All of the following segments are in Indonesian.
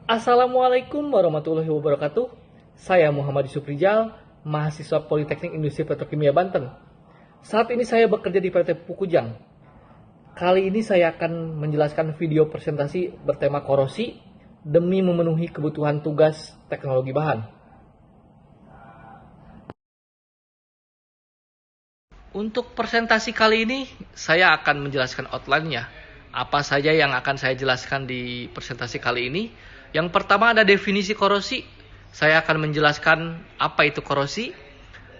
Assalamualaikum warahmatullahi wabarakatuh. Saya Muhammad Yusuf Rijal, mahasiswa Politeknik Industri Petrokimia Banten. Saat ini saya bekerja di PT Pukujang. Kali ini saya akan menjelaskan video presentasi bertema korosi demi memenuhi kebutuhan tugas teknologi bahan. Untuk presentasi kali ini, saya akan menjelaskan outline-nya. Apa saja yang akan saya jelaskan di presentasi kali ini? Yang pertama ada definisi korosi. Saya akan menjelaskan apa itu korosi.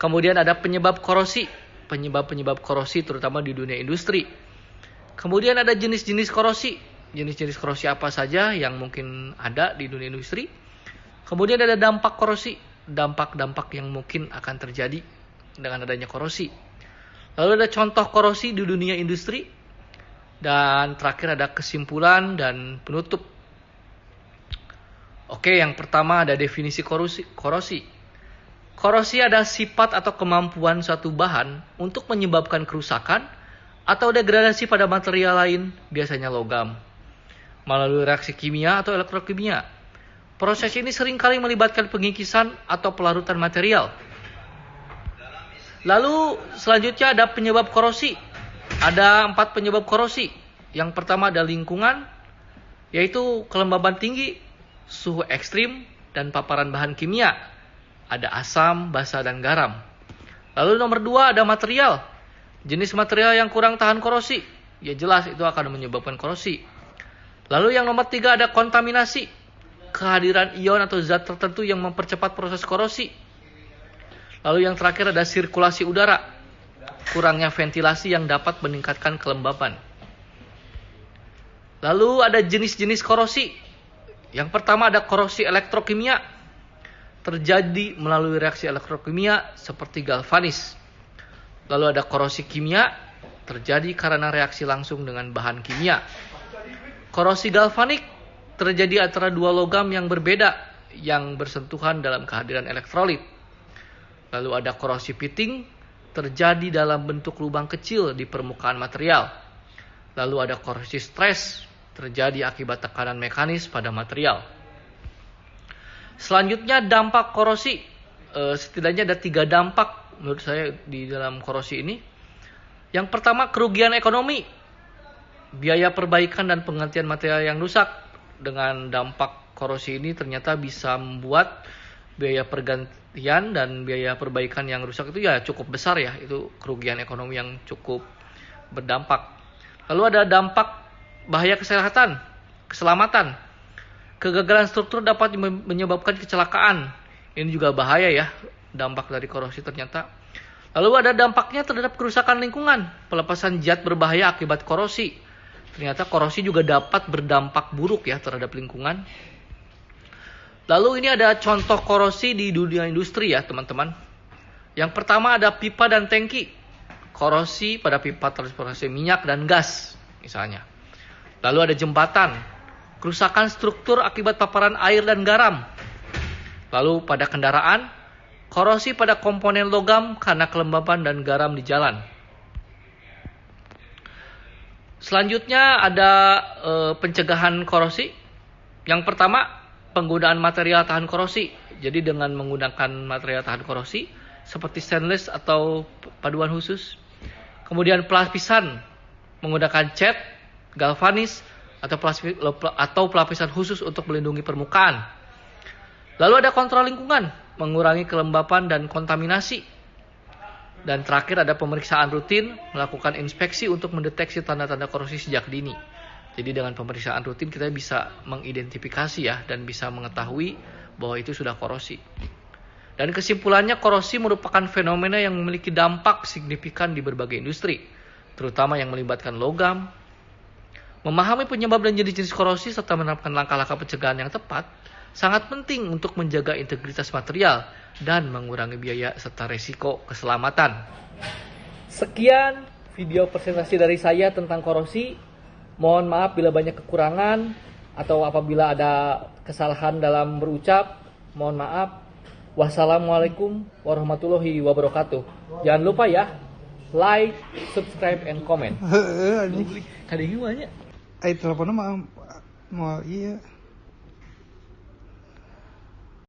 Kemudian ada penyebab korosi. Penyebab korosi terutama di dunia industri. Kemudian ada jenis-jenis korosi. Jenis-jenis korosi apa saja yang mungkin ada di dunia industri. Kemudian ada dampak korosi. Dampak-dampak yang mungkin akan terjadi dengan adanya korosi. Lalu ada contoh korosi di dunia industri. Dan terakhir ada kesimpulan dan penutup. Oke, yang pertama ada definisi korosi. Korosi ada sifat atau kemampuan suatu bahan untuk menyebabkan kerusakan atau degradasi pada material lain, biasanya logam, melalui reaksi kimia atau elektrokimia. Proses ini seringkali melibatkan pengikisan atau pelarutan material. Lalu selanjutnya ada penyebab korosi. Ada 4 penyebab korosi. Yang pertama ada lingkungan, yaitu kelembaban tinggi, suhu ekstrim, dan paparan bahan kimia. Ada asam, basa, dan garam. Lalu nomor 2 ada material. Jenis material yang kurang tahan korosi. Ya jelas itu akan menyebabkan korosi. Lalu yang nomor 3 ada kontaminasi. Kehadiran ion atau zat tertentu yang mempercepat proses korosi. Lalu yang terakhir ada sirkulasi udara. Kurangnya ventilasi yang dapat meningkatkan kelembaban. Lalu ada jenis-jenis korosi. Yang pertama ada korosi elektrokimia. Terjadi melalui reaksi elektrokimia seperti galvanis. Lalu ada korosi kimia. Terjadi karena reaksi langsung dengan bahan kimia. Korosi galvanik terjadi antara 2 logam yang berbeda yang bersentuhan dalam kehadiran elektrolit. Lalu ada korosi pitting. Terjadi dalam bentuk lubang kecil di permukaan material. Lalu ada korosi stres. Terjadi akibat tekanan mekanis pada material. Selanjutnya dampak korosi. Setidaknya ada 3 dampak menurut saya di dalam korosi ini. Yang pertama kerugian ekonomi. Biaya perbaikan dan penggantian material yang rusak. Dengan dampak korosi ini ternyata bisa membuat biaya pergantian dan biaya perbaikan yang rusak itu ya cukup besar ya. Itu kerugian ekonomi yang cukup berdampak. Lalu ada dampak bahaya kesehatan, keselamatan. Kegagalan struktur dapat menyebabkan kecelakaan. Ini juga bahaya ya, dampak dari korosi ternyata. Lalu ada dampaknya terhadap kerusakan lingkungan, pelepasan zat berbahaya akibat korosi. Ternyata korosi juga dapat berdampak buruk ya terhadap lingkungan. Lalu ini ada contoh korosi di dunia industri ya teman-teman. Yang pertama ada pipa dan tangki. Korosi pada pipa transportasi minyak dan gas misalnya. Lalu ada jembatan, kerusakan struktur akibat paparan air dan garam. Lalu pada kendaraan, korosi pada komponen logam karena kelembaban dan garam di jalan. Selanjutnya ada pencegahan korosi. Yang pertama, penggunaan material tahan korosi. Jadi dengan menggunakan material tahan korosi seperti stainless atau paduan khusus. Kemudian pelapisan menggunakan cat, galvanis, atau pelapisan khusus untuk melindungi permukaan. Lalu ada kontrol lingkungan, mengurangi kelembapan dan kontaminasi. Dan terakhir ada pemeriksaan rutin, melakukan inspeksi untuk mendeteksi tanda-tanda korosi sejak dini. Jadi dengan pemeriksaan rutin kita bisa mengidentifikasi ya dan bisa mengetahui bahwa itu sudah korosi. Dan kesimpulannya korosi merupakan fenomena yang memiliki dampak signifikan di berbagai industri, terutama yang melibatkan logam. Memahami penyebab dan jenis-jenis korosi serta menerapkan langkah-langkah pencegahan yang tepat sangat penting untuk menjaga integritas material dan mengurangi biaya serta resiko keselamatan. Sekian video presentasi dari saya tentang korosi. Mohon maaf bila banyak kekurangan atau apabila ada kesalahan dalam berucap. Mohon maaf. Wassalamualaikum warahmatullahi wabarakatuh. Jangan lupa ya, like, subscribe, and comment. Kadang banyak. Ai teleponnya mah iya.